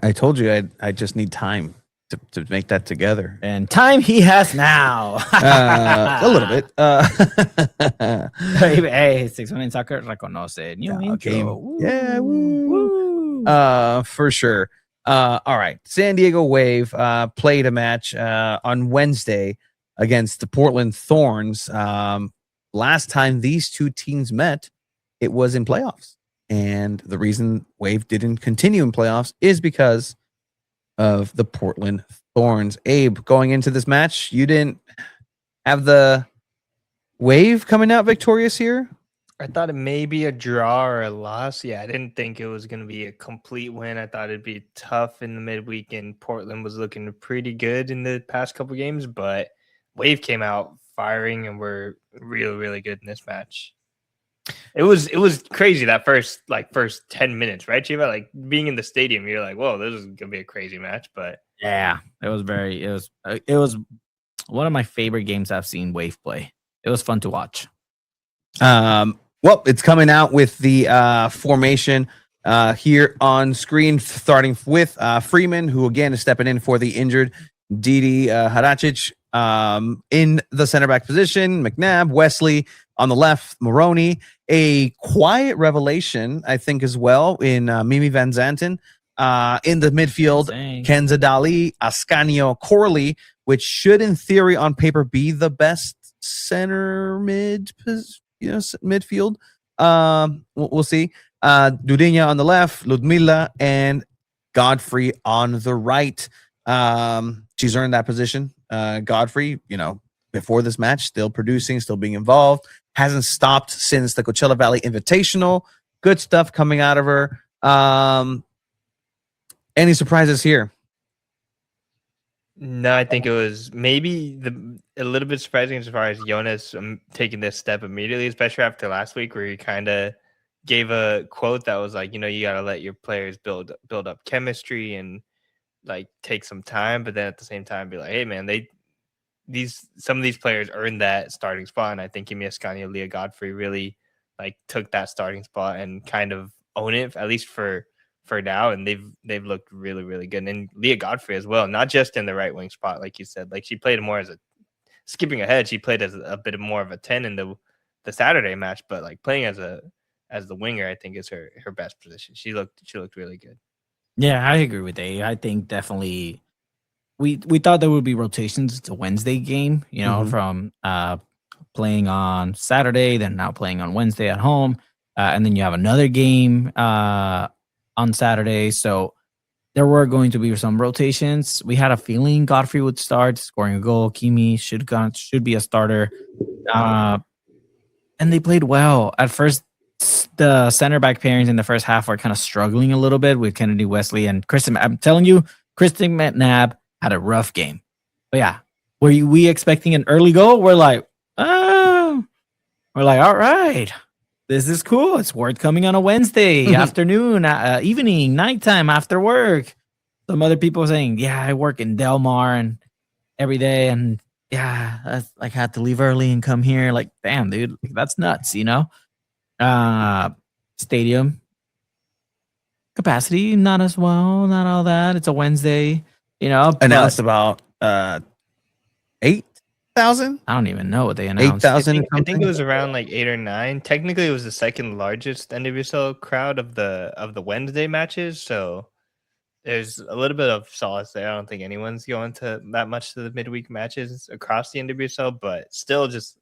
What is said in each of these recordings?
I told you I just need time to make that together. And time he has now. A little bit. Hey, 619 Soccer reconoce. New intro. Woo. Yeah, woo. Woo. For sure. All right. San Diego Wave played a match on Wednesday against the Portland Thorns. Last time these two teams met, it was in playoffs. And the reason Wave didn't continue in playoffs is because of the Portland Thorns. Abe, going into this match, you didn't have the Wave coming out victorious here? I thought it may be a draw or a loss. Yeah, I didn't think it was going to be a complete win. I thought it'd be tough in the midweek, and Portland was looking pretty good in the past couple games, but Wave came out firing and were really, really good in this match. It was crazy that first 10 minutes, right, Chiva? Like being in the stadium, you're like, whoa, this is gonna be a crazy match. But yeah, it was one of my favorite games I've seen Wave play. It was fun to watch. Well, it's coming out with the formation here on screen, starting with Freeman, who again is stepping in for the injured Didi Haracic in the center back position. McNabb, Wesley on the left, Moroni. A quiet revelation, I think, as well in Mimi Van Zanten. In the midfield, Kenza Dali, Ascanio, Corley, which should, in theory, on paper, be the best center midfield. We'll see. Dudinya on the left, Ludmila, and Godfrey on the right. She's earned that position. Godfrey, before this match, still producing, still being involved. Hasn't stopped since the Coachella Valley Invitational. Good stuff coming out of her. Any surprises here? No, I think it was maybe a little bit surprising as far as Jonas taking this step immediately, especially after last week where he kind of gave a quote that was like, you got to let your players build up chemistry and like take some time, but then at the same time be like, hey man, some of these players earned that starting spot, and I think Emi Ascanio, Leah Godfrey really like took that starting spot and kind of own it, at least for now, and they've looked really, really good. And Leah Godfrey as well, not just in the right wing spot, like you said, like she played more as skipping ahead, she played as a bit more of a 10 in the Saturday match, but like playing as the winger, I think is her best position. She looked really good. Yeah, I agree with Dave. I think definitely we thought there would be rotations. It's a Wednesday game, from playing on Saturday, then now playing on Wednesday at home, and then you have another game on Saturday. So there were going to be some rotations. We had a feeling Godfrey would start scoring a goal. Kimi should be a starter, and they played well at first. The center back pairings in the first half were kind of struggling a little bit with Kennedy Wesley and Kristen. I'm telling you, Kristen McNabb had a rough game. But yeah, were we expecting an early goal? We're like, all right, this is cool. It's worth coming on a Wednesday afternoon, evening, nighttime, after work. Some other people saying, yeah, I work in Del Mar and every day, and yeah, I like had to leave early and come here. Like, damn, dude, that's nuts, Stadium capacity not as well, not all that. It's a Wednesday, Announced about 8,000. I don't even know what they announced. 8,000. I think it was around like 8 or 9. Technically, it was the second largest NWSL crowd of the Wednesday matches. So there's a little bit of solace there. I don't think anyone's going to that much to the midweek matches across the NWSL, but still, just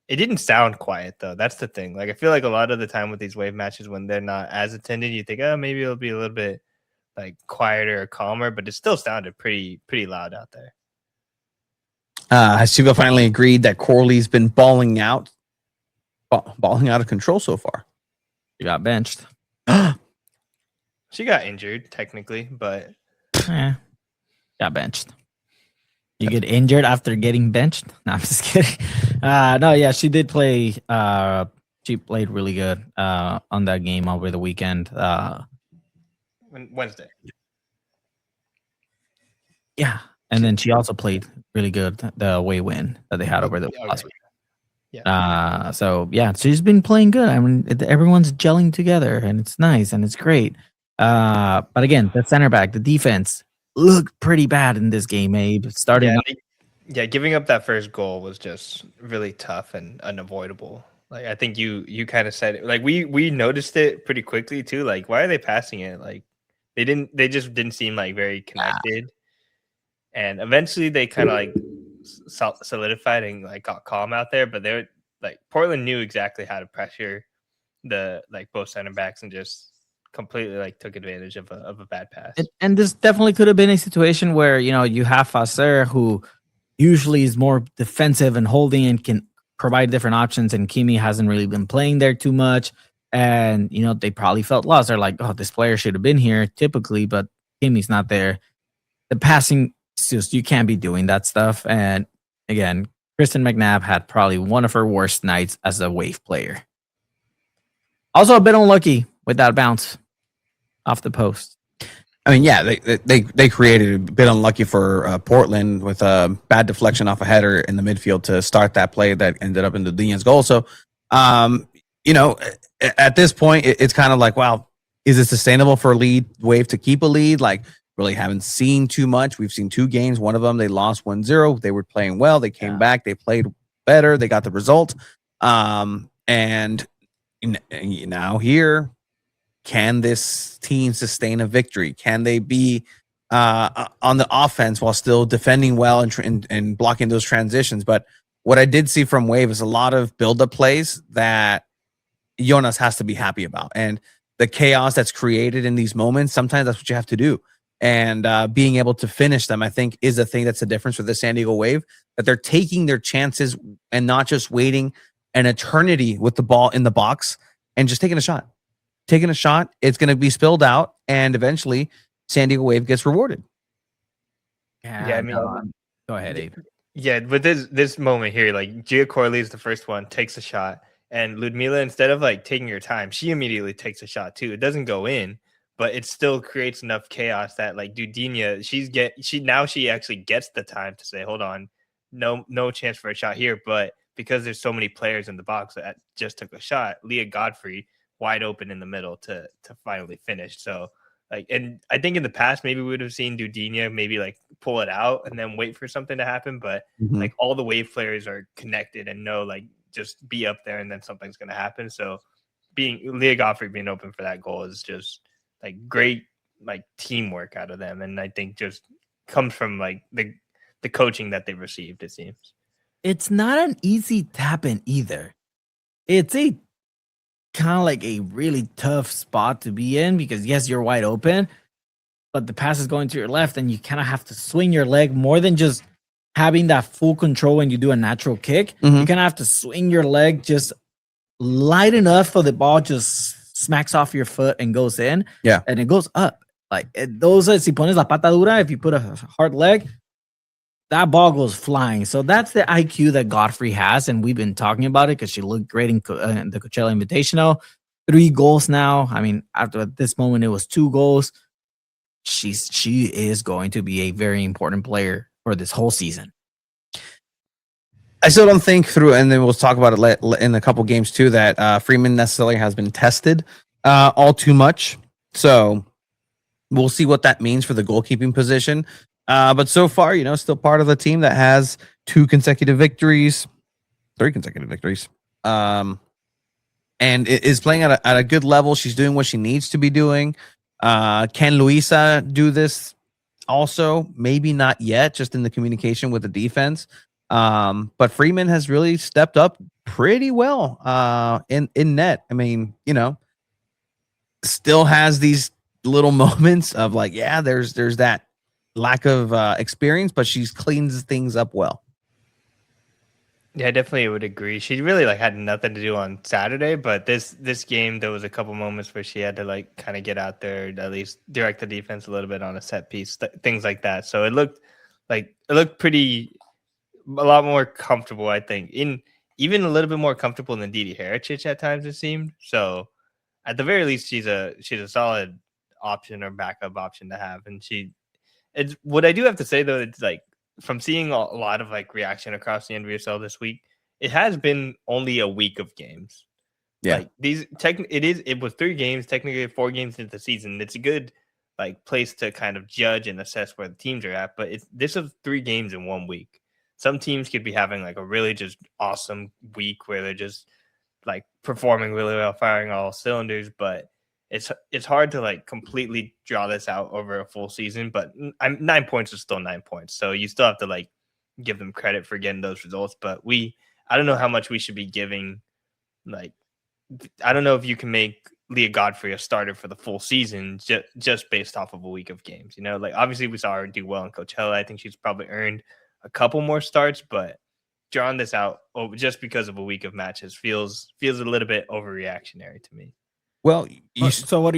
it didn't sound quiet though. That's the thing. Like I feel like a lot of the time with these Wave matches, when they're not as attended, you think, oh, maybe it'll be a little bit like quieter or calmer, but it still sounded pretty loud out there. Hasiba finally agreed that Corley's been balling out of control so far. She got benched. She got injured technically, but got benched. You get injured after getting benched? No, I'm just kidding. No, yeah, she did play. She played really good on that game over the weekend. Wednesday. Yeah, and then she also played really good the away win that they had over the last week. Yeah. So yeah, she's been playing good. I mean, everyone's gelling together, and it's nice and it's great. But again, the center back, the defense looked pretty bad in this game, Abe. Starting Yeah, off, giving up that first goal was just really tough and unavoidable. Like I think you kind of said it. Like we noticed it pretty quickly too. Like why are they passing it? Like they just didn't seem like very connected. And eventually they kind of like solidified and like got calm out there. But they're like Portland knew exactly how to pressure the like both center backs and just completely like took advantage of a bad pass. and this definitely could have been a situation where you have Facer, who usually is more defensive and holding and can provide different options, and Kimi hasn't really been playing there too much. And they probably felt lost. They're like, oh, this player should have been here typically, but Kimi's not there. The passing, just you can't be doing that stuff. And again, Kristen McNabb had probably one of her worst nights as a wave player. Also a bit unlucky with that bounce off the post. I mean, yeah, they created a bit unlucky for Portland with a bad deflection off a header in the midfield to start that play that ended up in the Dinian's goal. So, at this point, it's kind of like, wow, is it sustainable for a lead wave to keep a lead? Like, really haven't seen too much. We've seen 2 games. One of them, they lost 1-0. They were playing well. They came back. They played better. They got the result. And now here, can this team sustain a victory? Can they be on the offense while still defending well and blocking those transitions? But what I did see from Wave is a lot of build-up plays that Jonas has to be happy about. And the chaos that's created in these moments, sometimes that's what you have to do. And being able to finish them, I think, is the thing that's the difference for the San Diego Wave, that they're taking their chances and not just waiting an eternity with the ball in the box and just taking a shot. Taking a shot, it's going to be spilled out, and eventually San Diego Wave gets rewarded. Yeah, I mean, go ahead, Abe. Yeah, but this moment here, like Gia Corley is the first one, takes a shot, and Ludmila, instead of like taking her time, she immediately takes a shot too. It doesn't go in, but it still creates enough chaos that like Dudinia, she actually gets the time to say, hold on, no chance for a shot here. But because there's so many players in the box that just took a shot, Leah Godfrey wide open in the middle to finally finish. So like, and I think in the past maybe we would have seen Dudinia maybe like pull it out and then wait for something to happen, but like all the wave players are connected and know like just be up there and then something's going to happen. So Leah Godfrey being open for that goal is just like great like teamwork out of them, and I think just comes from like the coaching that they received. It seems it's not an easy tap in either. It's a kind of like a really tough spot to be in, because yes, you're wide open, but the pass is going to your left and you kind of have to swing your leg more than just having that full control when you do a natural kick. You kind of have to swing your leg just light enough so the ball just smacks off your foot and goes in. Yeah. And it goes up. Like those, si pones la pata dura, if you put a hard leg, that ball goes flying. So that's the IQ that Godfrey has, and we've been talking about it because she looked great in the Coachella Invitational. 3 goals now. I mean, after this moment, it was 2 goals. She is going to be a very important player for this whole season. I still don't think through, and then we'll talk about it in a couple games too, that Freeman necessarily has been tested all too much. So we'll see what that means for the goalkeeping position. But so far, still part of the team that has 3 consecutive victories, and it is playing at a good level. She's doing what she needs to be doing. Can Luisa do this also? Maybe not yet, just in the communication with the defense. But Freeman has really stepped up pretty well in net. I mean, still has these little moments of like, yeah, there's that lack of experience, but she's cleans things up well. Yeah, I definitely would agree. She really like had nothing to do on Saturday, but this game there was a couple moments where she had to like kind of get out there, at least direct the defense a little bit on a set piece, things like that. So it looked pretty a lot more comfortable, I think, even a little bit more comfortable than Didi Heritage at times, it seemed. So at the very least, she's a solid option or backup option to have. And it's what I do have to say though, it's like from seeing a lot of like reaction across the NWSL this week, it has been only a week of games. Yeah. Like it was 3 games, technically 4 games into the season. It's a good like place to kind of judge and assess where the teams are at, but this is 3 games in 1 week. Some teams could be having like a really just awesome week where they're just like performing really well, firing all cylinders, but it's hard to like completely draw this out over a full season. But 9 points is still 9 points, so you still have to like give them credit for getting those results. But I don't know how much we should be giving. Like, I don't know if you can make Leah Godfrey a starter for the full season just based off of a week of games. You know, like obviously we saw her do well in Coachella. I think she's probably earned a couple more starts, but drawing this out just because of a week of matches feels a little bit overreactionary to me. Well, so what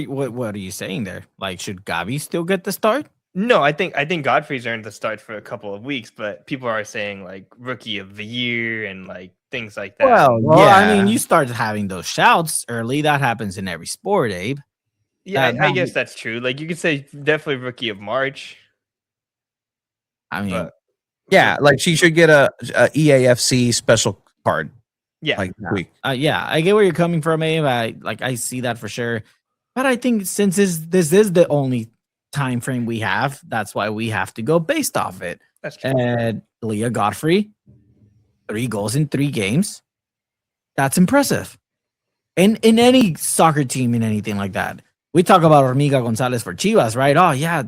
are you saying there? Like, should Gavi still get the start? No, I think Godfrey's earned the start for a couple of weeks, but people are saying like rookie of the year and like things like that. Well, yeah. I mean, you start having those shouts early. That happens in every sport, Abe. Yeah, I guess that's true. Like you could say definitely rookie of March. I mean, yeah, like she should get a EAFC special card. Yeah, like week. Yeah, I get where you're coming from, Abe. I see that for sure. But I think since this is the only time frame we have, that's why we have to go based off it. That's true. And Leah Godfrey, 3 goals in 3 games. That's impressive. In any soccer team, in anything like that. We talk about Hormiga Gonzalez for Chivas, right? Oh, yeah.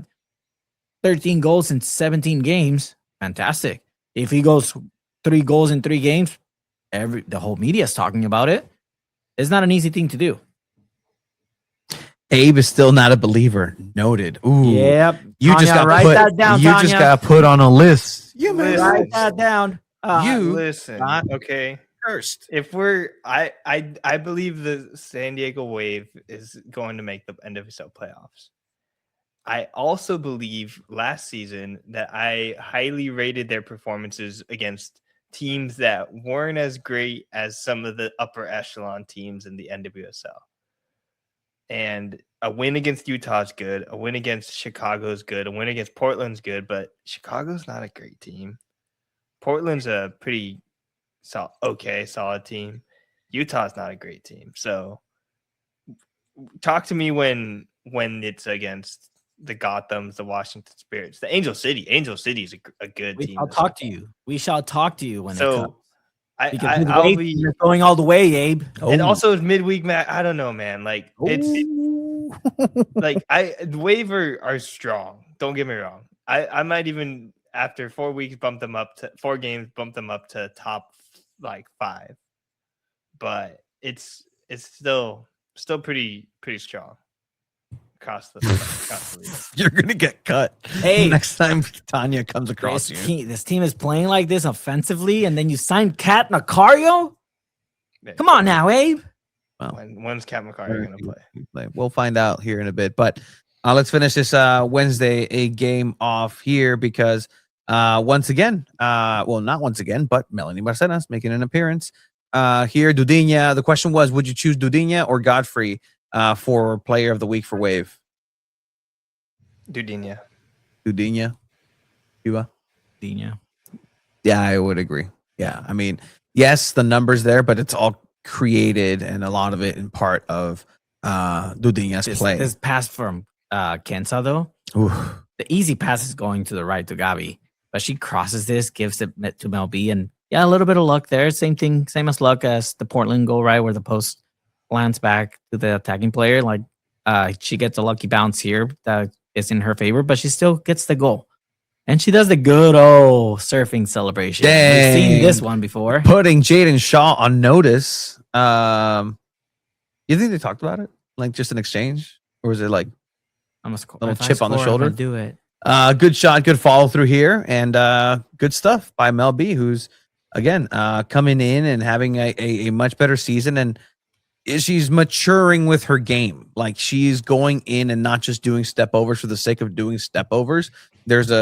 13 goals in 17 games. Fantastic. If he goes 3 goals in 3 games, the whole media is talking about it. It's not an easy thing to do. Abe is still not a believer. Noted. Ooh. Yep. You Tanya, just got write that down. You Tanya. just got put on a list. You write that down. You listen. Okay. First. If I believe the San Diego Wave is going to make the NWSL playoffs. I also believe last season that I highly rated their performances against teams that weren't as great as some of the upper echelon teams in the NWSL. And a win against Utah is good. A win against Chicago is good. A win against Portland's good, but Chicago's not a great team. Portland's a pretty solid team. Utah's not a great team. So talk to me when it's against the Gothams, the Washington Spirits, the Angel City. Angel City is a good team. I'll talk to you. We shall talk to you when it comes. I'll be going all the way, Abe. And also it's midweek match. I don't know, man. Like it's like the Wave are strong. Don't get me wrong. I might even after 4 weeks bump them up to 4 games, bump them up to top like 5. But it's still pretty strong. Across the league. You're gonna get cut. Hey, next time Tanya comes across you. This team is playing like this offensively, and then you sign Kat Macario. Come on now, Abe. Well, when's Kat Macario gonna play? We'll find out here in a bit. But let's finish this Wednesday game off here because once again, well, not once again, but Melanie Barcenas making an appearance here. Dudinha. The question was, would you choose Dudinha or Godfrey for player of the week for Wave? Dudinha. Cuba? Dudinha. Yeah, I would agree. Yeah. I mean, yes, the numbers there, but it's all created and a lot of it in part of Dudinha's play. This pass from Kenza, though. Oof. The easy pass is going to the right to Gabi, but she crosses this, gives it to Mel B, and yeah, a little bit of luck there. Same thing, same as luck as the Portland goal, right, where the post lands back to the attacking player. Like she gets a lucky bounce here that is in her favor, but she still gets the goal. And she does the good old surfing celebration. Dang. We've seen this one before. Putting Jaden Shaw on notice. You think they talked about it? Like just an exchange? Or was it like a little chip on the shoulder? Do it. Good shot, good follow through here, and good stuff by Mel B, who's again coming in and having a much better season, and she's maturing with her game. Like she's going in and not just doing step overs for the sake of doing step overs.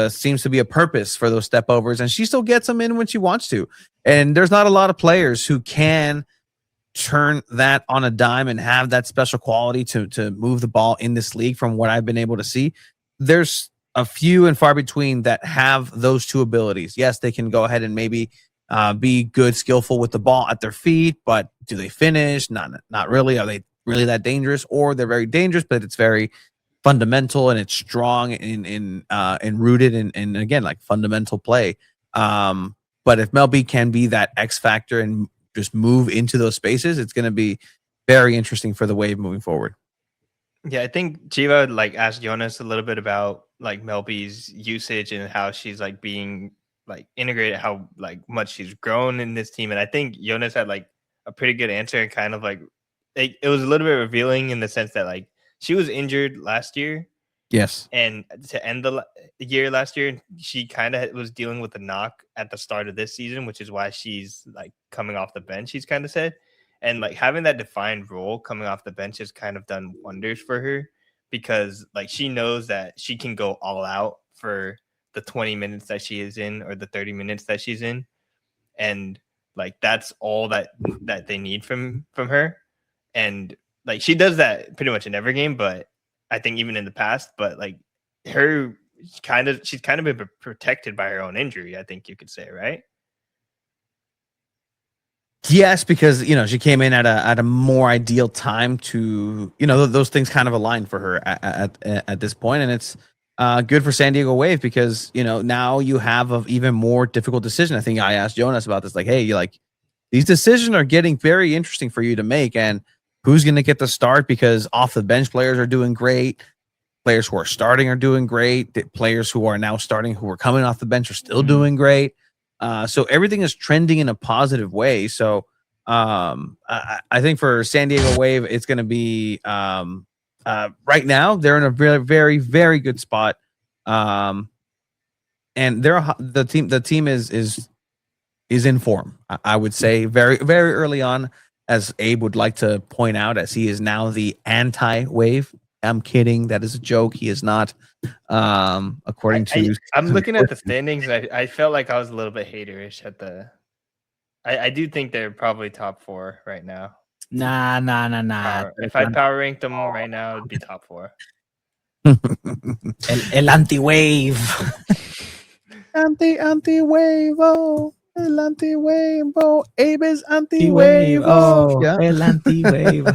Seems to be a purpose for those step overs, and she still gets them in when she wants to. And there's not a lot of players who can turn that on a dime and have that special quality to move the ball in this league. From what I've been able to see, there's a few and far between that have those two abilities. Yes, they can go ahead and maybe be good, skillful with the ball at their feet, but do they finish? Not really. Are they really that dangerous? Or they're very dangerous, but it's very fundamental and it's strong and rooted in again like fundamental play. But if Mel B can be that X factor and just move into those spaces, it's going to be very interesting for the Wave moving forward. Yeah, I think Chiva like asked Jonas a little bit about like Mel B's usage and how she's like being like integrated, how like much she's grown in this team. And I think Jonas had like a pretty good answer and kind of like it was a little bit revealing in the sense that like she was injured last year. Yes. And to end the year last year, she kind of was dealing with a knock at the start of this season, which is why she's like coming off the bench, she's kind of said. And like having that defined role coming off the bench has kind of done wonders for her because like she knows that she can go all out for the 20 minutes that she is in or the 30 minutes that she's in. And like that's all that they need from her. And like she does that pretty much in every game, but I think even in the past, but like she's kind of been protected by her own injury, I think you could say, right? Yes, because she came in at a more ideal time to those things kind of aligned for her at this point, and it's good for San Diego Wave because now you have an even more difficult decision. I think I asked Jonas about this, like, hey, these decisions are getting very interesting for you to make, and who's going to get the start because off the bench players are doing great, players who are starting are doing great, the players who are now starting who are coming off the bench are still doing great. So everything is trending in a positive way. So I think for San Diego Wave, it's going to be right now they're in a very, very, very good spot. And the team is in form. I would say very, very early on, as Abe would like to point out, as he is now the anti-Wave. I'm kidding. That is a joke. He is not. According to, I'm looking at the standings. I felt like I was a little bit haterish at the. I do think they're probably top 4 right now. Nah. If I power ranked them right now, it'd be top 4. El anti-Wave. Anti-Wave. Oh, el anti-Wave. Oh, Abe is anti-Wave. Oh, yeah. El anti-Wave.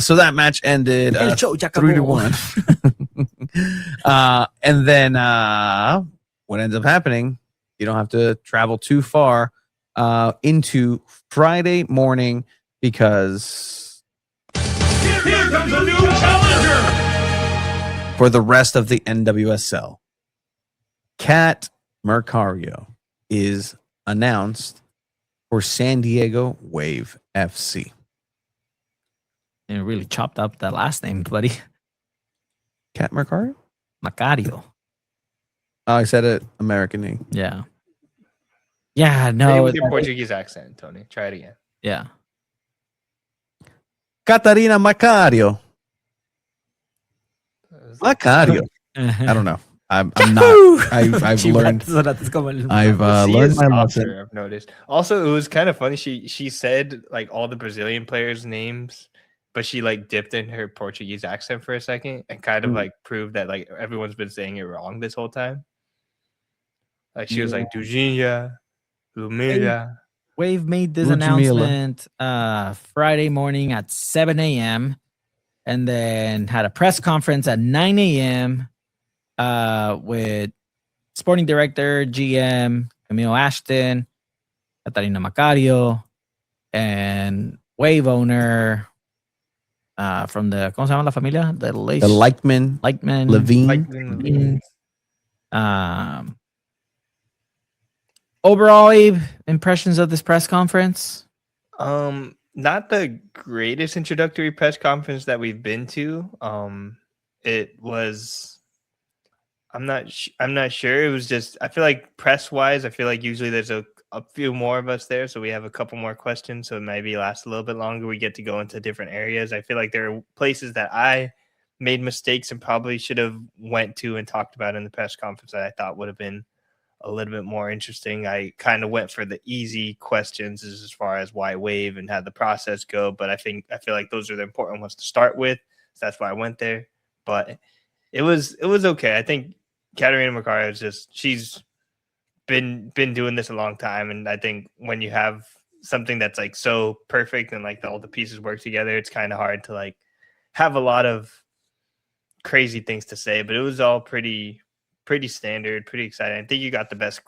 So that match ended 3-1. And then what ends up happening, you don't have to travel too far into Friday morning because here comes a new challenger for the rest of the NWSL. Kat Mercario is announced for San Diego Wave FC. And really chopped up that last name, buddy. Kat Mercario? Macario. Oh, I said it American name. Yeah. Yeah, no. With your Portuguese accent, Tony. Try it again. Yeah. Catarina Macario. Macario. I don't know. I'm not. I've learned. I've learned my lesson. I've noticed. Also, it was kind of funny. She said like all the Brazilian players' names, but she like dipped in her Portuguese accent for a second and kind of like proved that like everyone's been saying it wrong this whole time. Like she was like Dujinha, Lumia. Wave made this announcement Friday morning at 7 a.m. and then had a press conference at 9 a.m. With sporting director, GM, Camille Ashton, Catarina Macario, and Wave owner from the ¿cómo se llama la familia? The Levine. Overall, Abe, impressions of this press conference? Not the greatest introductory press conference that we've been to. It was. I'm not sure. It was just. I feel like press wise, I feel like usually there's a few more of us there, so we have a couple more questions. So it maybe lasts a little bit longer. We get to go into different areas. I feel like there are places that I made mistakes and probably should have went to and talked about in the press conference that I thought would have been a little bit more interesting. I kind of went for the easy questions as far as why Wave and how the process go, but I feel like those are the important ones to start with. So that's why I went there. But it was okay. I think Catarina Macario is she's been doing this a long time, and I think when you have something that's like so perfect and like all the pieces work together, it's kind of hard to like have a lot of crazy things to say. But it was all pretty standard, pretty exciting. I think you got the best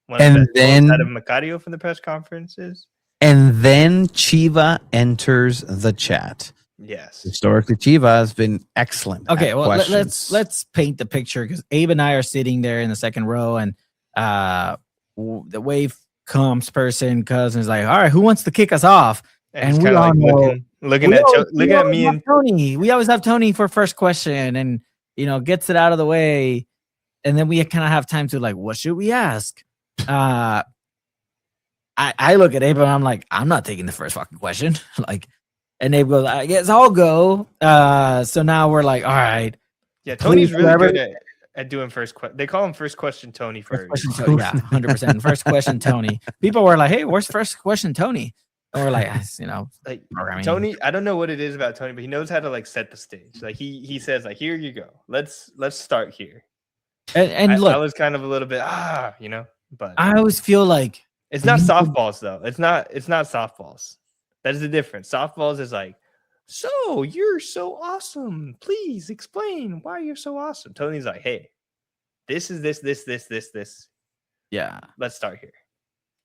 one of the best quotes out of Macario from the press conferences. And then Chiva enters the chat. Yes, historically, Chiva has been excellent. Okay, well, let's paint the picture, because Abe and I are sitting there in the second row, and the Wave comms person cousin is like, "All right, who wants to kick us off?" And we all like know, looking at me and Tony. We always have Tony for first question, and gets it out of the way, and then we kind of have time to like, what should we ask? I look at Abe and I'm like, I'm not taking the first fucking question. Like, and Abe goes, I guess I'll go. So now we're like, all right. Yeah, Tony's really good at doing first question. They call him first question Tony first question, yeah, 100%. First question Tony. People were like, hey, where's first question Tony? And we're like, like Tony. I don't know what it is about Tony, but he knows how to like set the stage. Like he says, like, here you go. Let's start here. And look, I was kind of a little bit but I always feel like it's not softballs though. It's not softballs. That is the difference. Softballs is like, so you're so awesome. Please explain why you're so awesome. Tony's like, hey, this is this. Yeah. Let's start here.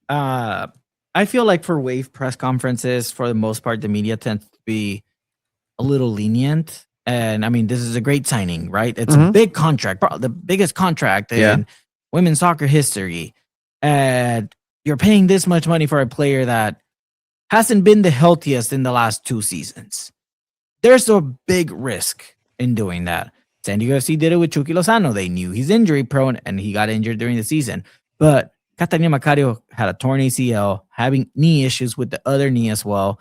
I feel like for Wave press conferences, for the most part, the media tends to be a little lenient. And I mean, this is a great signing, right? It's a big contract, the biggest contract in women's soccer history. And you're paying this much money for a player that hasn't been the healthiest in the last 2 seasons. There's a big risk in doing that. San Diego FC did it with Chucky Lozano. They knew he's injury prone and he got injured during the season. But Catalina Macario had a torn ACL, having knee issues with the other knee as well.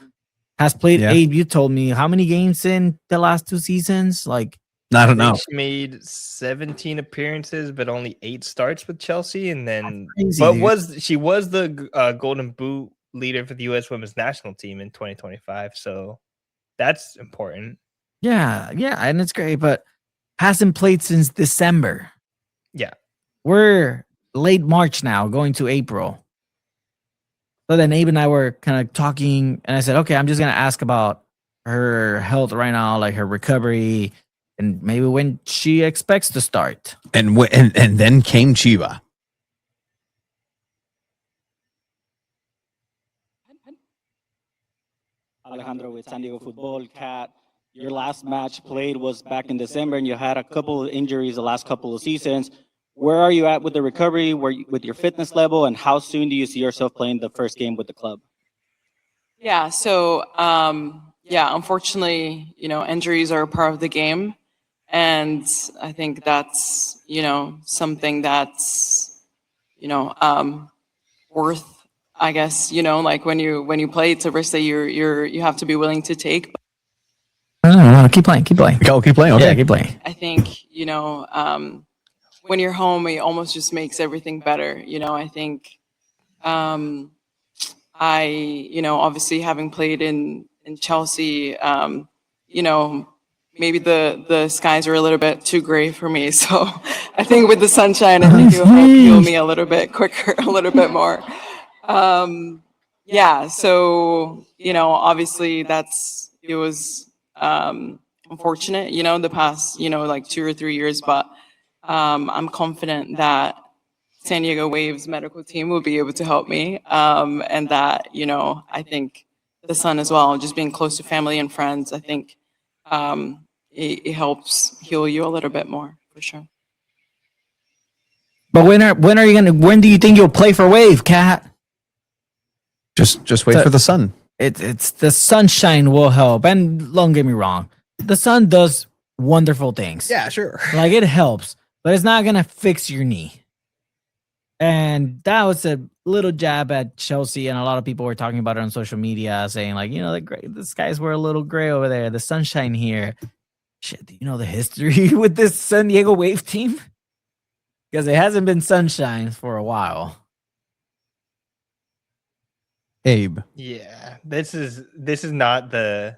Has played, Abe, you told me, how many games in the last 2 seasons? Like, I don't know. She made 17 appearances, but only 8 starts with Chelsea. And then, crazy, she was the Golden Boot leader for the U.S. Women's National Team in 2025. So that's important. Yeah, and it's great, but hasn't played since December. Yeah. We're late March now, going to April. So then Abe and I were kind of talking, and I said, okay, I'm just going to ask about her health right now, like her recovery, and maybe when she expects to start. And then came Chiva. Alejandro with SanDiego.Futbol. Cat, your last match played was back in December, and you had a couple of injuries the last couple of seasons. Where are you at with the recovery, with your fitness level, and how soon do you see yourself playing the first game with the club? Yeah, so, unfortunately, injuries are a part of the game. And I think that's, something that's, worth, I guess, like when you play, it's a risk that you have to be willing to take. No, keep playing. Go, keep playing. Okay. Yeah, keep playing. I think, when you're home, it almost just makes everything better. I think, obviously having played in Chelsea, maybe the skies are a little bit too gray for me. So I think with the sunshine, I think it will help heal me a little bit quicker, a little bit more. So, obviously it was unfortunate, the past, like 2 or 3 years, but I'm confident that San Diego Waves medical team will be able to help me. And that, I think the son as well, just being close to family and friends, I think it helps heal you a little bit more, for sure. But when do you think you'll play for Wave, Kat? Just wait for the sun. It's the sunshine will help. And don't get me wrong, the sun does wonderful things. Yeah, sure. Like, it helps, but it's not gonna fix your knee. And that was a little jab at Chelsea, and a lot of people were talking about it on social media, saying like, the skies were a little gray over there, the sunshine here. Shit, do you know the history with this San Diego Wave team? Because it hasn't been sunshine for a while. Abe. Yeah, this is not the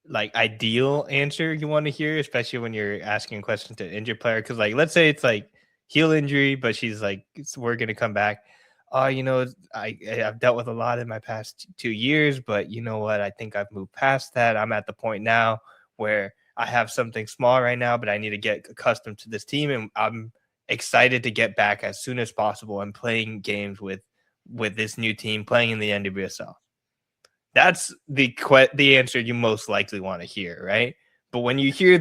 like ideal answer you want to hear, especially when you're asking questions to an injured player. Because like, let's say it's like heel injury, but she's like, we're gonna come back. I've dealt with a lot in my past 2 years, but you know what? I think I've moved past that. I'm at the point now where I have something small right now, but I need to get accustomed to this team, and I'm excited to get back as soon as possible and playing games with this new team, playing in the NWSL. That's the answer you most likely want to hear, right? But when you hear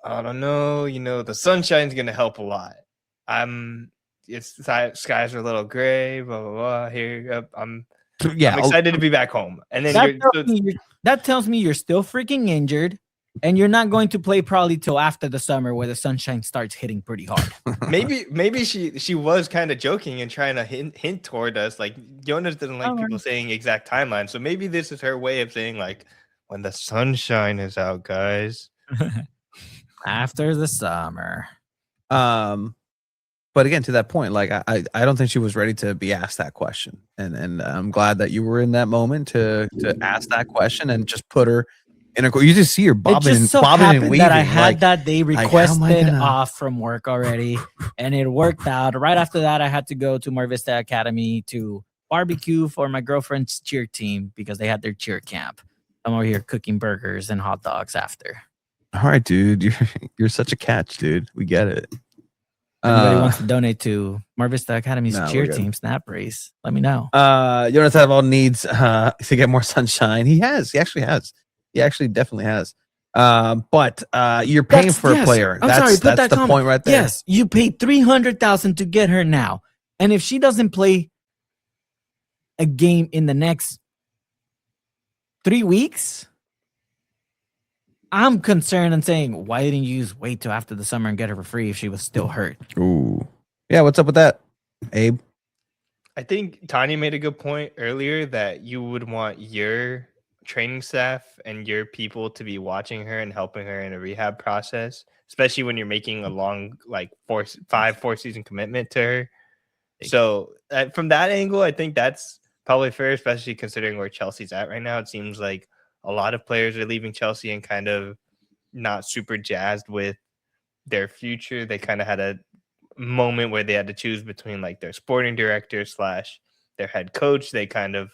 I don't know, the sunshine's going to help a lot. Skies are a little gray, blah, blah, blah. Here, I'm excited to be back home. And then that tells me you're still freaking injured, and you're not going to play probably till after the summer where the sunshine starts hitting pretty hard. maybe she was kind of joking and trying to hint toward us. Like, Jonas doesn't like people saying exact timelines, so maybe this is her way of saying, like, when the sunshine is out, guys. After the summer. But again, to that point, like I don't think she was ready to be asked that question, and I'm glad that you were in that moment to ask that question and just put her in a. You just see her bobbing and weaving. That I had that day requested off from work already, and it worked out. Right after that, I had to go to Mar Vista Academy to barbecue for my girlfriend's cheer team because they had their cheer camp. I'm over here cooking burgers and hot dogs after. All right, dude, you're such a catch, dude. We get it. Anybody wants to donate to Mar Vista Academy's cheer team snap race, let me know. Jonas Eidevall needs to get more sunshine. He actually has. He actually definitely has. But you're paying for a player. That's the point right there. Yes, you paid $300,000 to get her now. And if she doesn't play a game in the next 3 weeks, I'm concerned and saying, why didn't you wait till after the summer and get her for free if she was still hurt? Ooh. Yeah, what's up with that, Abe? I think Tanya made a good point earlier that you would want your training staff and your people to be watching her and helping her in a rehab process, especially when you're making a long, like 4-season commitment to her. So from that angle, I think that's probably fair, especially considering where Chelsea's at right now. It seems like a lot of players are leaving Chelsea and kind of not super jazzed with their future. They kind of had a moment where they had to choose between like their sporting director / their head coach. They kind of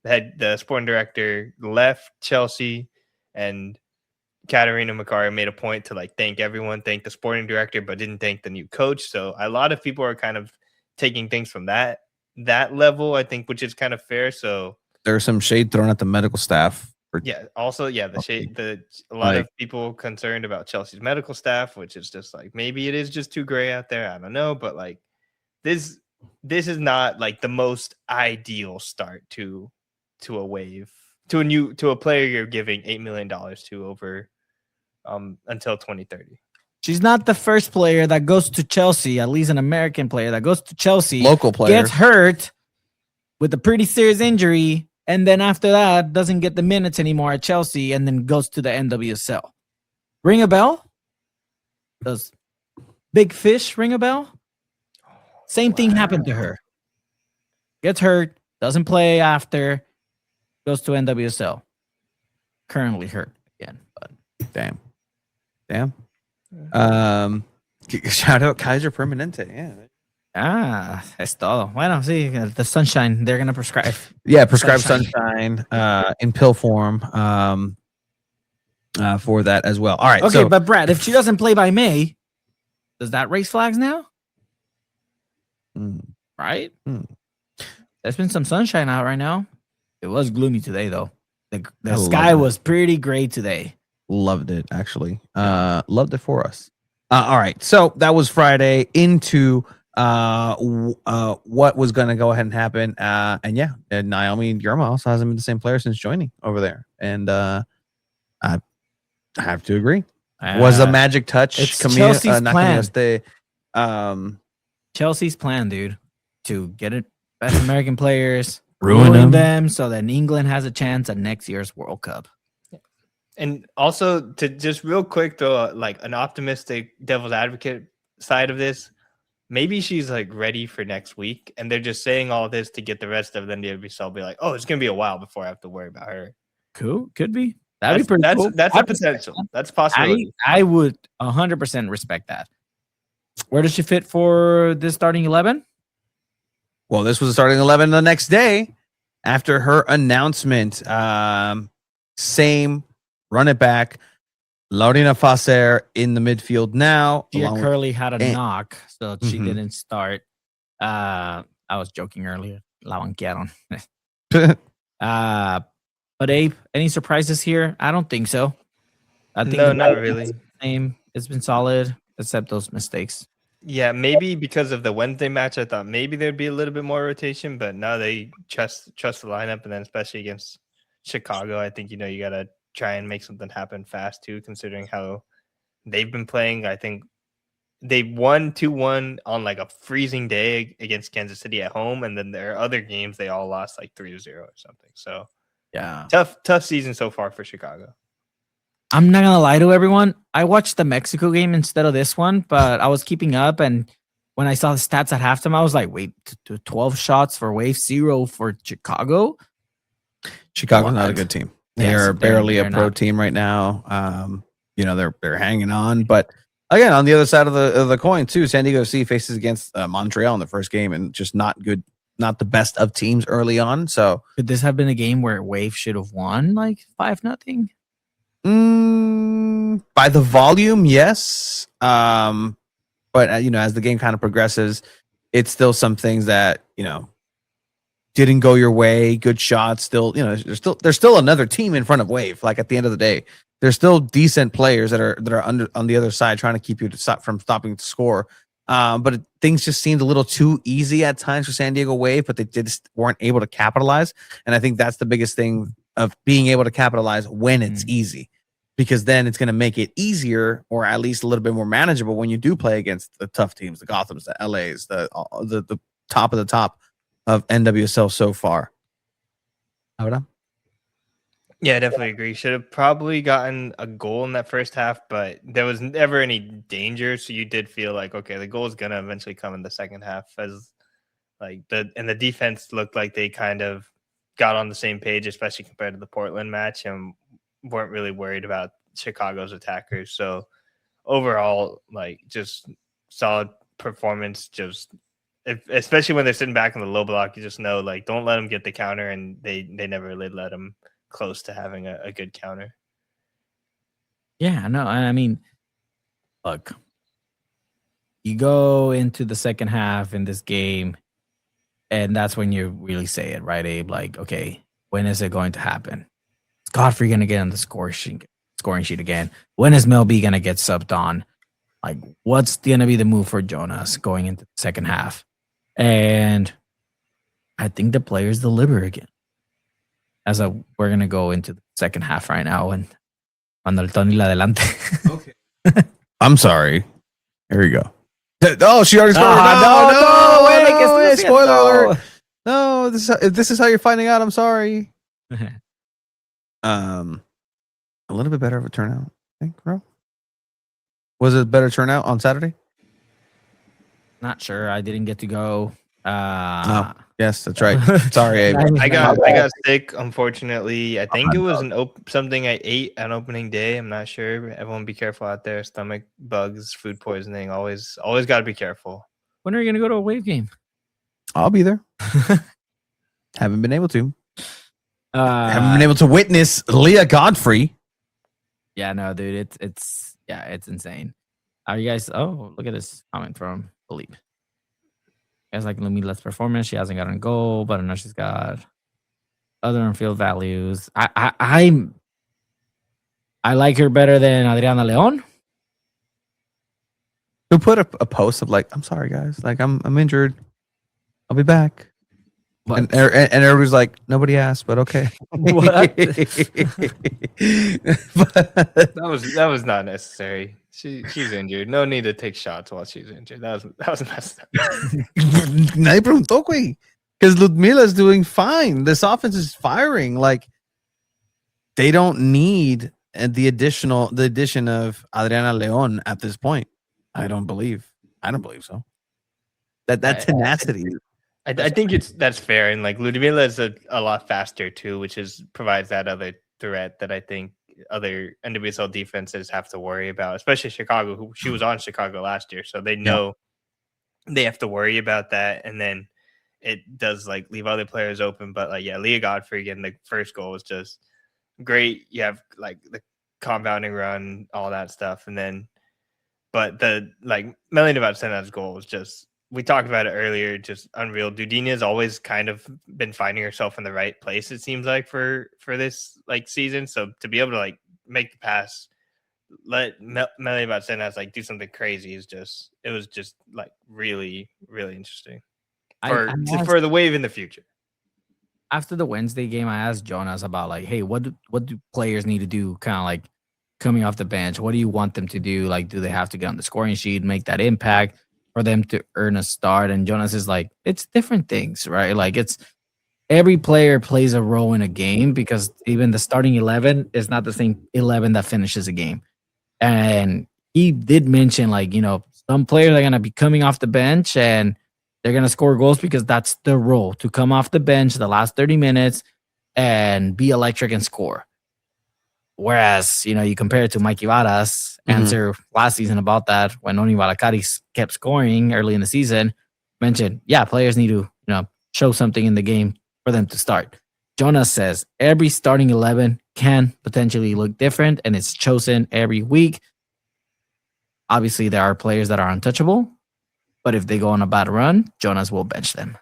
had the sporting director left Chelsea, and Katarina Macario made a point to like thank everyone, thank the sporting director, but didn't thank the new coach. So a lot of people are kind of taking things from that level, I think, which is kind of fair. So there's some shade thrown at the medical staff. A lot of people concerned about Chelsea's medical staff, which is just like, maybe it is just too gray out there. I don't know, but like this is not like the most ideal start to a wave, to a player you're giving $8 million to over until 2030. She's not the first player that goes to Chelsea, at least an American player that goes to Chelsea, local player, gets hurt with a pretty serious injury, and then after that, doesn't get the minutes anymore at Chelsea, and then goes to the NWSL. Ring a bell? Does Big Fish ring a bell? Same thing happened to her. Gets hurt, doesn't play after, goes to NWSL. Currently hurt again. But damn. Shout out Kaiser Permanente. Yeah. Es todo. Bueno, sí, the sunshine, they're going to prescribe. Yeah, prescribe sunshine in pill form for that as well. All right. Okay, but Brad, if she doesn't play by May, does that raise flags now? Right? There's been some sunshine out right now. It was gloomy today, though. The sky was pretty gray today. Loved it, actually. Loved it for us. All right. So that was Friday into what was going to go ahead and happen. And Naomi Yerma also hasn't been the same player since joining over there. And I have to agree. Was a magic touch. It's Chelsea's plan. Chelsea's plan, dude, to get it best American players, ruin them so that England has a chance at next year's World Cup. And also, to just real quick, though, like an optimistic devil's advocate side of this, maybe she's like ready for next week, and they're just saying all this to get the rest of the NWSL be like, oh, it's gonna be a while before I have to worry about her. Cool, could be. That'd be pretty cool. That's a potential. That's possible. I would 100% respect that. Where does she fit for this starting 11? Well, this was the starting 11 the next day after her announcement. Same, run it back. Laurina Facer in the midfield now. Gia Curley had a and- knock, so she Mhm. didn't start. I was joking earlier. La banquearon. But Abe, any surprises here? I don't think so. I think No, the not lineup really. is the same. It's been solid, except those mistakes. Yeah, maybe because of the Wednesday match, I thought maybe there'd be a little bit more rotation, but now they trust the lineup, and then especially against Chicago, I think you gotta try and make something happen fast too, considering how they've been playing. I think they won 2-1 on like a freezing day against Kansas City at home, and then their other games they all lost like 3-0 or something. So Yeah. tough season so far for Chicago. I'm not gonna lie to everyone. I watched the Mexico game instead of this one, but I was keeping up, and when I saw the stats at halftime, I was like, "Wait, 12 shots for Wave, 0 for Chicago." Chicago's not a good team. They Yes, are barely they're a pro not. team right now. They're hanging on, but again, on the other side of the coin too, San Diego FC faces against Montreal in the first game, and just not good, not the best of teams early on. So Could this have been a game where Wave should have won like 5-0? by the volume, yes. But as the game kind of progresses, it's still some things that didn't go your way. Good shots, still. There's still another team in front of Wave. Like at the end of the day, there's still decent players that are on the other side trying to keep you from stopping to score. But things just seemed a little too easy at times for San Diego Wave, but they just weren't able to capitalize. And I think that's the biggest thing of being able to capitalize when it's easy, because then it's going to make it easier, or at least a little bit more manageable when you do play against the tough teams, the Gothams, the LAs, the top of the top of NWSL so far. Ahora? Yeah, I definitely agree. Should have probably gotten a goal in that first half, but there was never any danger. So you did feel like, okay, the goal is gonna eventually come in the second half, as the defense looked like they kind of got on the same page, especially compared to the Portland match, and weren't really worried about Chicago's attackers. So overall, just solid performance. Especially when they're sitting back in the low block, you just know don't let them get the counter, and they never really let them close to having a good counter. Yeah, no, I mean, look, you go into the second half in this game, and that's when you really say it, right, Abe? Like, okay, when is it going to happen? Is Godfrey going to get on the scoring sheet again? When is Mel B going to get subbed on? Like, what's going to be the move for Jonas going into the second half? And I think the players deliver again. We're going to go into the second half right now, and cuando el Tony la adelante. Okay. I'm sorry. Here we go. Oh, she already scored. No, Spoiler alert. No, this is how you're finding out. I'm sorry. A little bit better of a turnout, I think, bro. Was it a better turnout on Saturday? Not sure. I didn't get to go. No. Yes, that's right. Sorry, Abe. I got sick, unfortunately. I think it was something I ate on opening day. I'm not sure. Everyone be careful out there. Stomach bugs, food poisoning. Always got to be careful. When are you gonna go to a Wave game? I'll be there. Haven't been able to. Haven't been able to witness Leah Godfrey. Yeah, no, dude, it's insane. Are you guys? Oh, look at this comment from Philippe. You guys like Lumila's performance? She hasn't gotten a goal, but I know she's got other on-field values. I like her better than Adriana Leon. Who put a post of I'm sorry guys, I'm injured. I'll be back. And everybody's like, nobody asked, but okay. What? That was not necessary. She's injured. No need to take shots while she's injured. That was messed up. Nadie preguntó, güey. Because Ludmila's doing fine. This offense is firing. They don't need the addition of Adriana Leon at this point. I don't believe so. That tenacity. I think that's fair, and Ludmila is a lot faster too, which provides that other threat that I think other NWSL defenses have to worry about, especially Chicago, who she was on Chicago last year. So they know they have to worry about that. And then it does like leave other players open. But like, yeah, Leah Godfrey getting the first goal was just great. You have like the compounding run, all that stuff. And then, but the like Melanie Vacena's goal was just, we talked about it earlier, just unreal. Dudinha's always kind of been finding herself in the right place, it seems like, for this like season. So to be able to like make the pass, let Melanie Vacenas like do something crazy it was just like really, really interesting for the Wave in the future. After the Wednesday game, I asked Jonas about like, hey, what do players need to do kind of like coming off the bench? What do you want them to do? Like, do they have to get on the scoring sheet, make that impact for them to earn a start? And Jonas is like, it's different things, right? Like it's every player plays a role in a game because even the starting 11 is not the same 11 that finishes a game. And he did mention like, some players are going to be coming off the bench and they're going to score goals because that's their role, to come off the bench the last 30 minutes and be electric and score. Whereas, you compare it to Mikey Vara's answer last season about that when Oni Valakari kept scoring early in the season, mentioned, players need to, show something in the game for them to start. Jonas says every starting 11 can potentially look different and it's chosen every week. Obviously, there are players that are untouchable, but if they go on a bad run, Jonas will bench them.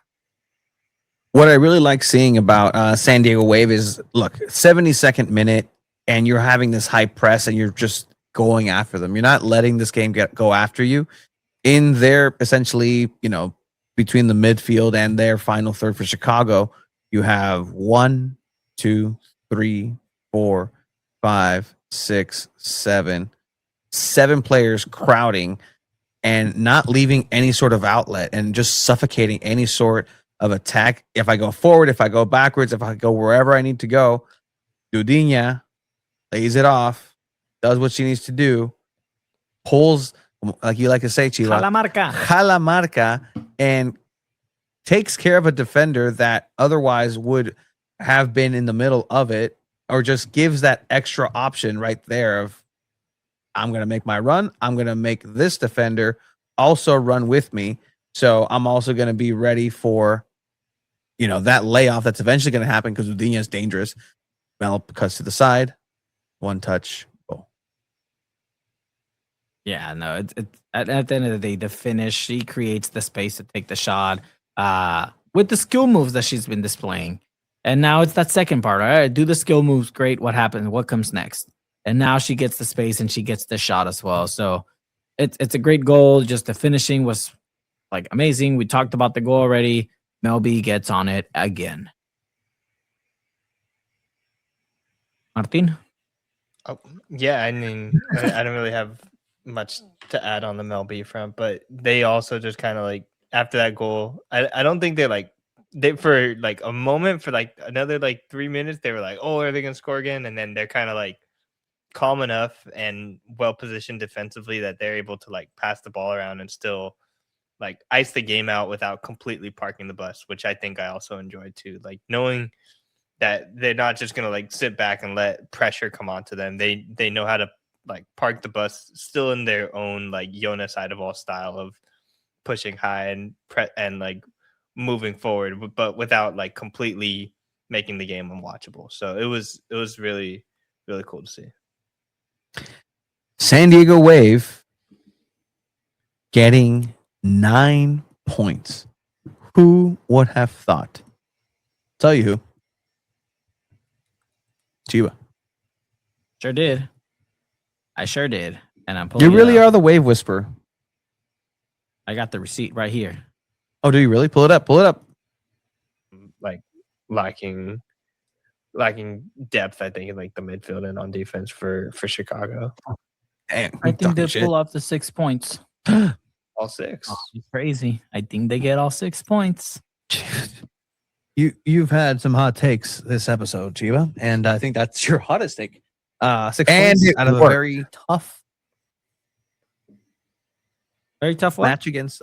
What I really like seeing about San Diego Wave is, look, 72nd minute, and you're having this high press and you're just going after them. You're not letting this game go after you. In their, essentially, between the midfield and their final third for Chicago, you have 1, 2, 3, 4, 5, 6, 7 players crowding and not leaving any sort of outlet and just suffocating any sort of attack. If I go forward, if I go backwards, if I go wherever I need to go, Dudinha lays it off, does what she needs to do, pulls, like you like to say, Chiva, jala marca, and takes care of a defender that otherwise would have been in the middle of it, or just gives that extra option right there of, I'm going to make my run. I'm going to make this defender also run with me. So I'm also going to be ready for, that layoff that's eventually going to happen because Udinha is dangerous. Mel cuts to the side, one touch, goal. Yeah, no, it's at the end of the day, the finish, she creates the space to take the shot with the skill moves that she's been displaying. And now it's that second part. All right, do the skill moves. Great. What happens? What comes next? And now she gets the space and she gets the shot as well. So it's a great goal. Just the finishing was like amazing. We talked about the goal already. Mel B gets on it again. Martin? Oh, yeah, I mean, I don't really have much to add on the Mel B front, but they also just kind of like, after that goal, I don't think they for like a moment, for like another like 3 minutes, they were like, oh, are they going to score again? And then they're kind of like calm enough and well positioned defensively that they're able to like pass the ball around and still like ice the game out without completely parking the bus, which I think I also enjoyed too. Like knowing that they're not just going to like sit back and let pressure come onto them. They know how to like park the bus still in their own like Jonas Eidevall style of pushing high and like moving forward, but without like completely making the game unwatchable. So it was really, really cool to see. San Diego Wave getting 9 points. Who would have thought? Tell you who. Chiba. Sure did. I sure did. And I'm pulling You really are the Wave Whisperer. I got the receipt right here. Oh, do you really? Pull it up. Pull it up. Like lacking depth, I think, in like the midfield and on defense for Chicago. Damn, I think they pull off the 6 points. All 6. Oh, crazy. I think they get all 6 points. You've had some hot takes this episode, Chiba, and I think that's your hottest take. 6 And points out of a very tough match against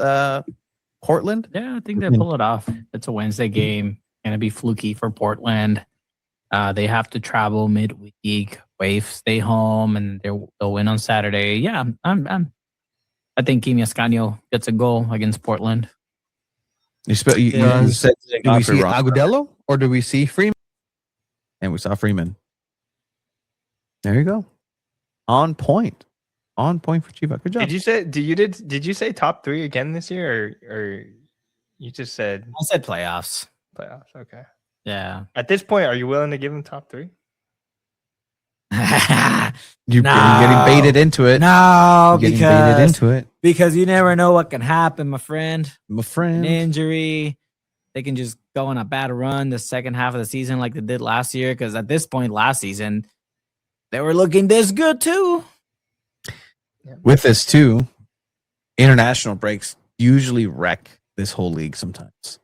Portland. Yeah, I think they pull it off. It's a Wednesday game. Gonna be fluky for Portland. They have to travel midweek. Wave stay home and they'll win on Saturday. Yeah, I think Kimi Ascanio gets a goal against Portland. You Does- said, Do we see Agudelo or do we see Freeman? and we saw Freeman. There you go. On point. On point for Chiva. Good job. Did you say top 3 again this year, or you just said I said playoffs. playoffs? Okay. Yeah. At this point, are you willing to give him top 3? You're No. getting baited into it. No, You're getting baited into it. because you never know what can happen, my friend. My An friend. injury. They can just go on a bad run the second half of the season like they did last year. Because at this point last season, they were looking this good too. With this too, international breaks usually wreck this whole league sometimes.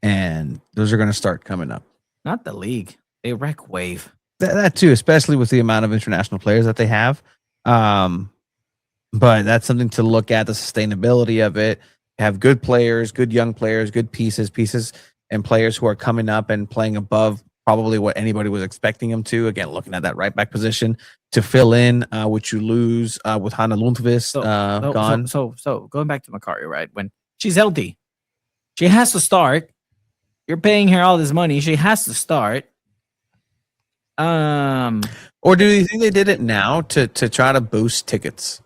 And those are going to start coming up. Not the league. They wreck Wave. That too, especially with the amount of international players that they have. But that's something to look at, the sustainability of it. Have good players, good young players, good pieces, and players who are coming up and playing above probably what anybody was expecting them to. Again, looking at that right back position to fill in which you lose with Hannah Lundqvist gone. So going back to Macario, right? When she's healthy, she has to start. You're paying her all this money. She has to start. Or do you think they did it now to try to boost tickets?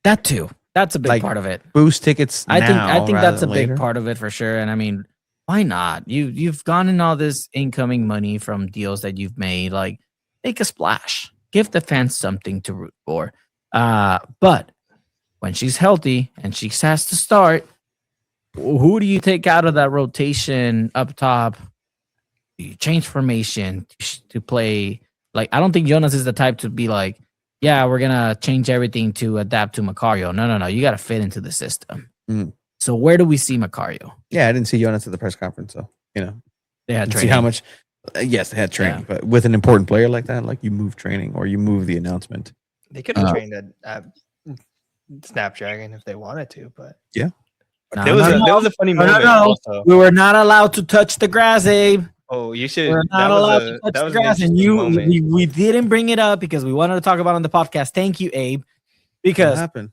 That too. That's a big Like, part of it. Boost tickets. I think rather that's a than big later? part of it for sure. And I mean, why not? You've gotten all this incoming money from deals that you've made. Like, make a splash. Give the fans something to root for. But when she's healthy and she has to start, who do you take out of that rotation up top? Do you change formation to play? Like, I don't think Jonas is the type to be like, yeah, we're gonna change everything to adapt to Macario. No. You got to fit into the system. Mm. So where do we see Macario? Yeah, I didn't see Jonas at the press conference, so They had see training. how much. Yes, they had training, but with an important player like that, like you move training or you move the announcement. They could have trained at Snapdragon if they wanted to, but Yeah. No, there was a funny No, moment. no. Also. We were not allowed to touch the grass, Abe. Oh, you should. We're not allowed to touch the grass, and we didn't bring it up because we wanted to talk about it on the podcast. Thank you, Abe. What Because happened?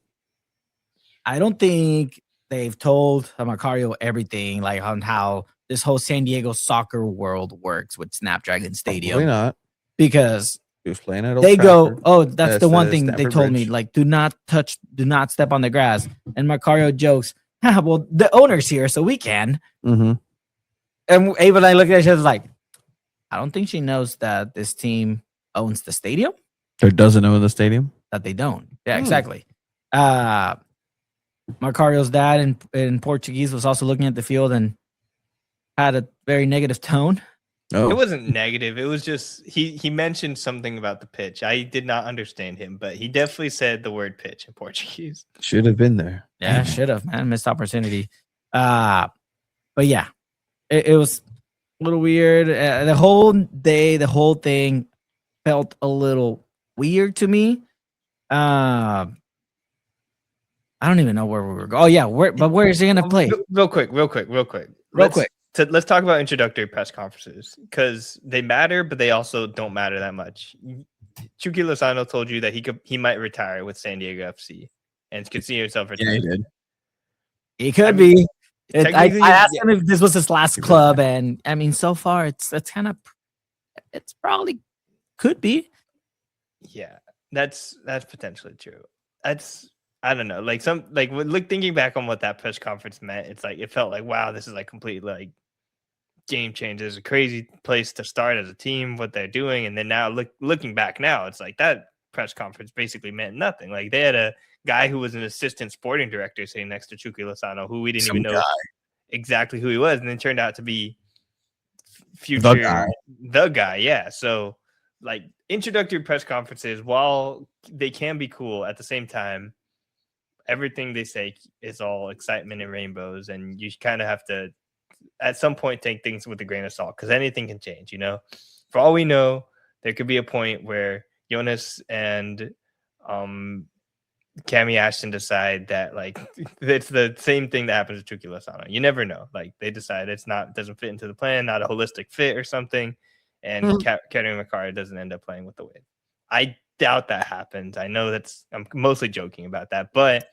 I don't think they've told Macario everything, like on how this whole San Diego soccer world works with Snapdragon Stadium. Probably not. Because He was playing at Old they go, Trafford. oh, that's the one the thing they Stamford told me, Bridge. like, do not step on the grass. And Macario jokes, well, the owner's here, so we can. Mm-hmm. And Abe and I look at each other like, I don't think she knows that this team owns the stadium. Or doesn't own the stadium. That they don't. Yeah, exactly. Macario's dad in Portuguese was also looking at the field and had a very negative tone. Oh, It wasn't negative. It was just he mentioned something about the pitch. I did not understand him, but he definitely said the word pitch in Portuguese. should have been there. Yeah, should have, man. Missed opportunity. But yeah, it was a little weird. The whole day, the whole thing felt a little weird to me. I don't even know where we were going. Oh yeah, where is he gonna play? Real quick. Let's talk about introductory press conferences because they matter, but they also don't matter that much. Chucky Lozano told you that he might retire with San Diego FC and could see himself Yeah, retire. he did. He could be. I technically, asked him if this was his last club, and I mean, so far it's probably could be. Yeah, that's potentially true. I don't know, thinking back on what that press conference meant, it's like it felt like wow, this is like complete like game changer. It's a crazy place to start as a team, what they're doing, and then now looking back now, it's like that press conference basically meant nothing. Like they had a guy who was an assistant sporting director sitting next to Chucky Lozano, who we didn't even know exactly who he was, and then turned out to be future the guy. Yeah, so like introductory press conferences, while they can be cool, at the same time, everything they say is all excitement and rainbows, and you kind of have to, at some point, take things with a grain of salt because anything can change. You know, for all we know, there could be a point where Jonas and Cami Ashton decide that like it's the same thing that happens to Chucky Lozano. You never know. Like they decide doesn't fit into the plan, not a holistic fit or something, and Katerina Macario doesn't end up playing with the Wave. I doubt that happens. I know I'm mostly joking about that, but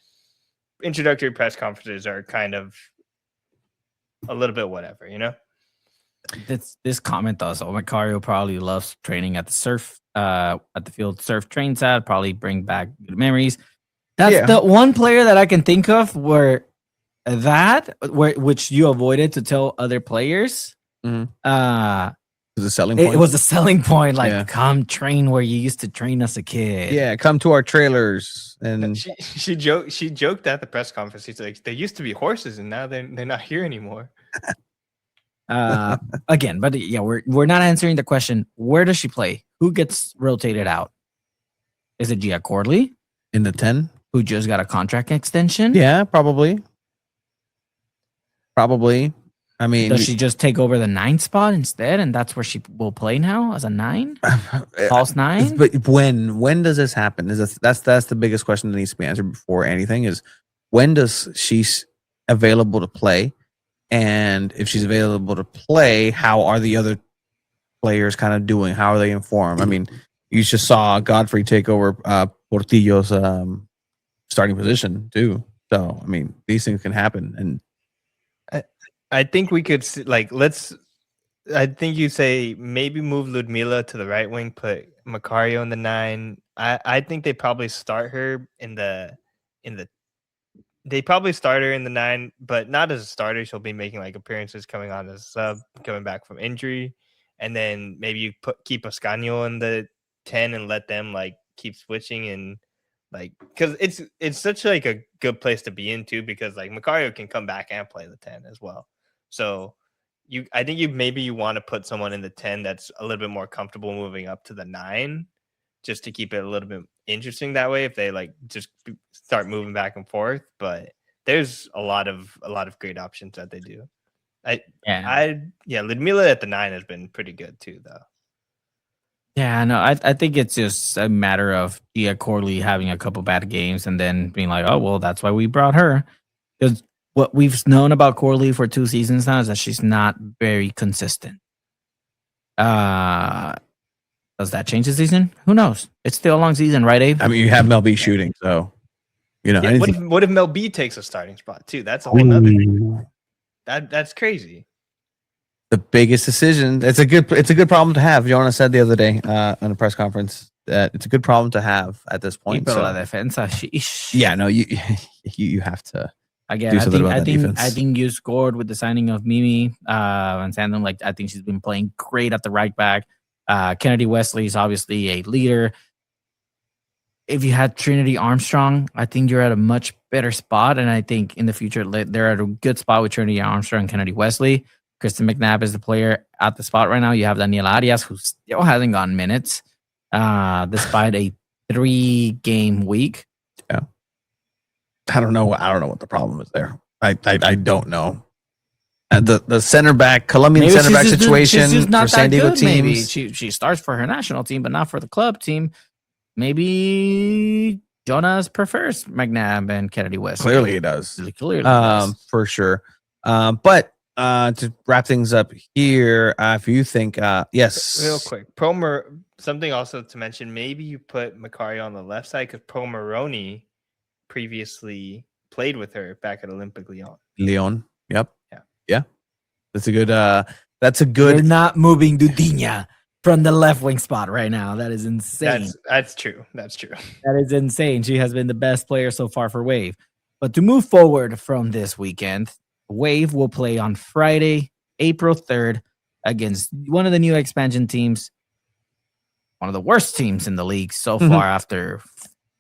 introductory press conferences are kind of a little bit whatever, you know? This comment though, so Macario probably loves training at the field surf trains at, probably bring back good memories. That's the one player that I can think of which you avoided to tell other players. Mhm. It was a selling point. It was a selling point. Like, Yeah. come train where you used to train as a kid. Yeah, come to our trailers. And She joked at the press conference. She's like, they used to be horses and now they're not here anymore. Again, but yeah, we're not answering the question. Where does she play? Who gets rotated out? Is it Gia Corley, in the 10? who just got a contract extension? Yeah, probably. I mean, Does she just take over the 9 spot instead, and that's where she will play now as a 9, false 9? But when does this happen? That's the biggest question that needs to be answered before anything. Is when does she's available to play, and if she's available to play, how are the other players kind of doing? How are they informed? I mean, you just saw Godfrey take over Portillo's starting position too. So I mean, these things can happen, and I think we could I think you say maybe move Ludmila to the right wing, put Macario in the 9. I think they probably start her they probably start her in the 9, but not as a starter. She'll be making like appearances, coming on as a sub, coming back from injury, and then maybe you keep Ascanio in the 10 and let them like keep switching, and like, because it's such like a good place to be in too, because like Macario can come back and play the 10 as well. So I think you want to put someone in the 10 that's a little bit more comfortable moving up to the 9, just to keep it a little bit interesting that way if they like just start moving back and forth. But there's a lot of great options that they do. Ludmila at the 9 has been pretty good too, though. Yeah, no, I think it's just a matter of Gia Corley having a couple bad games and then being like, oh, well, that's why we brought her. Because what we've known about Corley for 2 seasons now is that she's not very consistent. Does that change the season? Who knows? It's still a long season, right, Abe? I mean, you have Mel B shooting, so you know. Yeah, what if Mel B takes a starting spot too? That's a whole nother thing. That's crazy. The biggest decision. It's a good problem to have. Jonas said the other day on a press conference that it's a good problem to have at this point. Pero la defensa, sheesh. Yeah, no, you have to. Again, I think you scored with the signing of Mimi and Sandon. Like, I think she's been playing great at the right back. Kennedy Wesley is obviously a leader. If you had Trinity Armstrong, I think you're at a much better spot. And I think in the future, they're at a good spot with Trinity Armstrong and Kennedy Wesley. Kristen McNabb is the player at the spot right now. You have Daniel Arias, who still hasn't gotten minutes despite a 3-game week. Yeah. I don't know what the problem is there. I don't know. The center back, Colombian center back situation for San Diego teams. Maybe she starts for her national team, but not for the club team. Maybe Jonas prefers McNabb and Kennedy West. Clearly he does. For sure. But to wrap things up here, if you think, yes. Real quick, something also to mention, maybe you put Macario on the left side because Pomeroni previously played with her back at Olympic Lyon. Yep. Yeah. That's a good. You're not moving Dudinha from the left wing spot right now. That is insane. That's true. That is insane. She has been the best player so far for Wave. But to move forward from this weekend, Wave will play on Friday, April 3rd, against one of the new expansion teams, one of the worst teams in the league so far after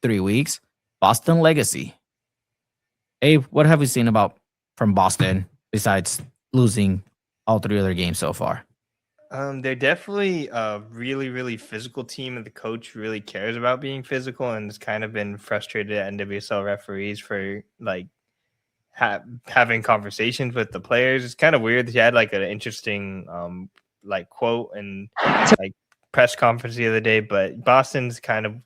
3 weeks, Boston Legacy. Abe, what have we seen from Boston besides losing all 3 other games so far? They're definitely a really, really physical team, and the coach really cares about being physical, and has kind of been frustrated at NWSL referees for like having conversations with the players. It's kind of weird. He had like an interesting like quote and like press conference the other day, but Boston's kind of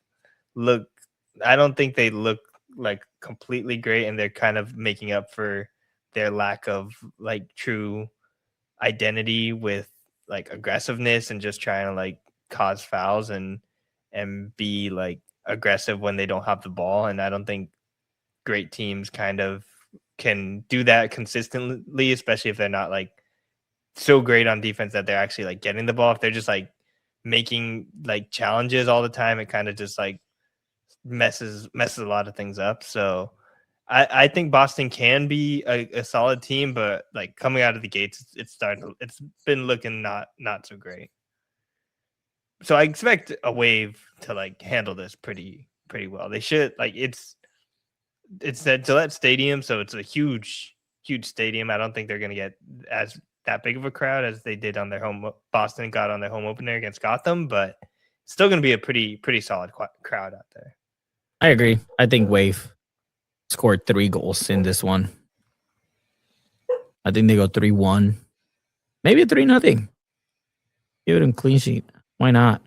I don't think they look like completely great, and they're kind of making up for their lack of like true identity with like aggressiveness and just trying to like cause fouls, and and be like aggressive when they don't have the ball. And I don't think great teams kind of can do that consistently, especially if they're not like so great on defense that they're actually like getting the ball. If they're just like making like challenges all the time, it kind of just like messes a lot of things up. So I think Boston can be a solid team, but like coming out of the gates, it's been looking not so great. So I expect a Wave to like handle this pretty well. They should like it's at Gillette Stadium, so it's a huge stadium. I don't think they're gonna get as that big of a crowd as they did on their home. Boston got on their home opener against Gotham, but it's still gonna be a pretty solid crowd out there. I agree. I think Wave scored 3 goals in this one. I think they go 3-1, maybe 3-0. Give it a clean sheet. Why not?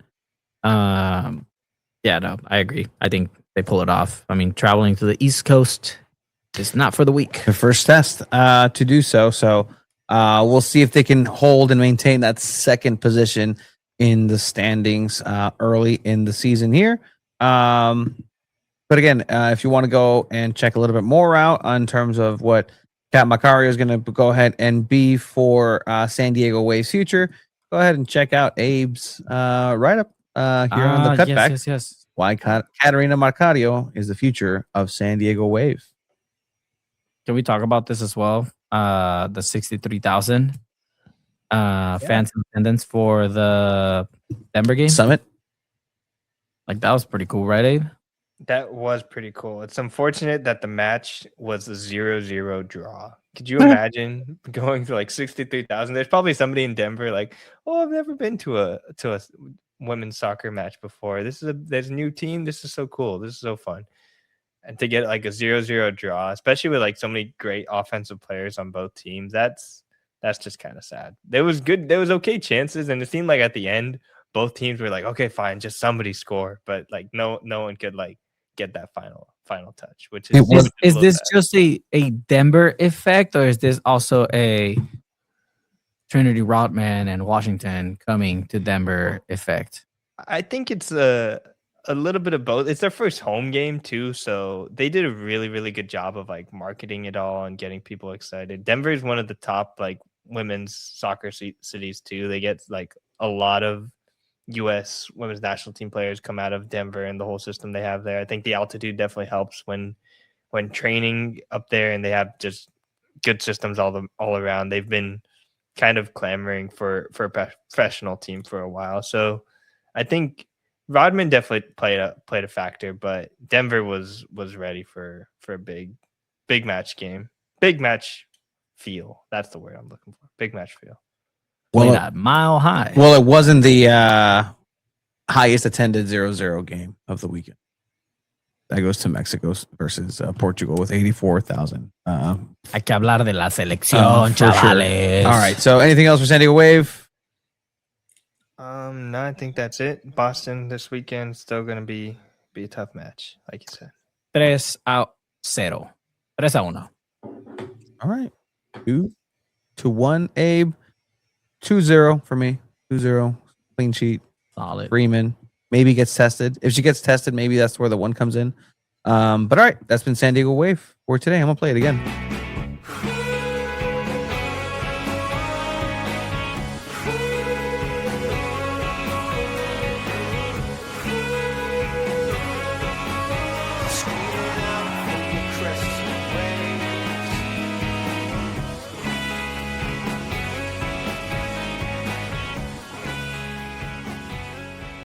Yeah, no, I agree. I think they pull it off. I mean, traveling to the East Coast is not for the weak. The first test to do so. So we'll see if they can hold and maintain that second position in the standings early in the season here. But again, if you want to go and check a little bit more out in terms of what Cat Macario is going to go ahead and be for San Diego Wave's future, go ahead and check out Abe's write-up here on the cutback. Yes. Why Catarina Macario is the future of San Diego Wave. Can we talk about this as well? The 63,000 fans in attendance for the Denver game Summit. Like that was pretty cool, right, Abe? That was pretty cool. It's unfortunate that the match was a 0-0 draw. Could you imagine going to like 63,000? There's probably somebody in Denver like, oh, I've never been to a women's soccer match before. There's a new team. This is so cool. This is so fun. And to get like a 0-0 draw, especially with like so many great offensive players on both teams, that's just kind of sad. There was okay chances, and it seemed like at the end both teams were like, okay, fine, just somebody score, but like no one could like get that final touch, which is this just a Denver effect, or is this also a Trinity Rodman and Washington coming to Denver effect? I think it's a little bit of both. It's their first home game too, so they did a really, really good job of like marketing it all and getting people excited. Denver is one of the top like women's soccer cities too. They get like a lot of U.S. women's national team players come out of Denver and the whole system they have there. I think the altitude definitely helps when training up there, and they have just good systems all around. They've been kind of clamoring for a professional team for a while, so I think Rodman definitely played a factor, but Denver was ready for a big match game, big match feel. That's the word I'm looking for. Big match feel. Well, that mile high. Well, it wasn't the highest attended 0-0 game of the weekend. That goes to Mexico versus Portugal with 84,000. Hay que hablar de la selección, chavales. Sure. All right. So, anything else for San Diego Wave? No, I think that's it. Boston this weekend still going to be a tough match, like you said. 3-0. 3-1. All right. 2-1, Abe. 2-0 for me. 2-0. Clean sheet. Solid. Freeman maybe gets tested. If she gets tested, maybe that's where the one comes in. But all right, that's been San Diego Wave for today. I'm going to play it again.